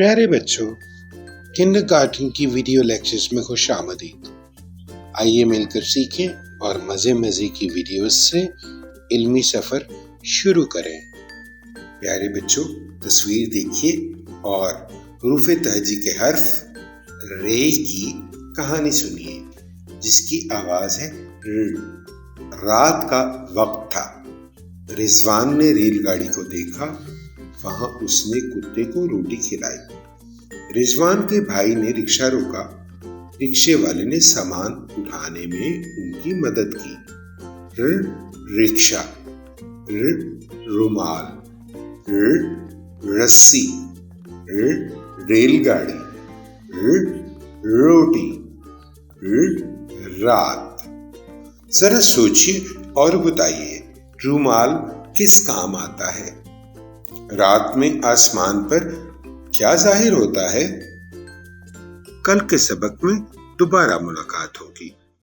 प्यारे बच्चों, किंडरगार्टन की वीडियो लेक्चर्स में खुश आमदीद। आइए मिलकर सीखें और मज़े मज़े की वीडियोस से इल्मी सफ़र शुरू करें। प्यारे बच्चों, तस्वीर देखिए और हरूफ तहजी के हर्फ रे की कहानी सुनिए, जिसकी आवाज़ है र। रात का वक्त था। रिजवान ने रेलगाड़ी को देखा। वहां उसने कुत्ते को रोटी खिलाई। रिजवान के भाई ने रिक्शा रोका। रिक्शे वाले ने सामान उठाने में उनकी मदद की। र रिक्शा, र रुमाल, र रस्सी, र रेलगाड़ी, र रोटी, र रात। जरा सोचिए और बताइए, रुमाल किस काम आता है? रात में आसमान पर क्या जाहिर होता है? कल के सबक में दोबारा मुलाकात होगी।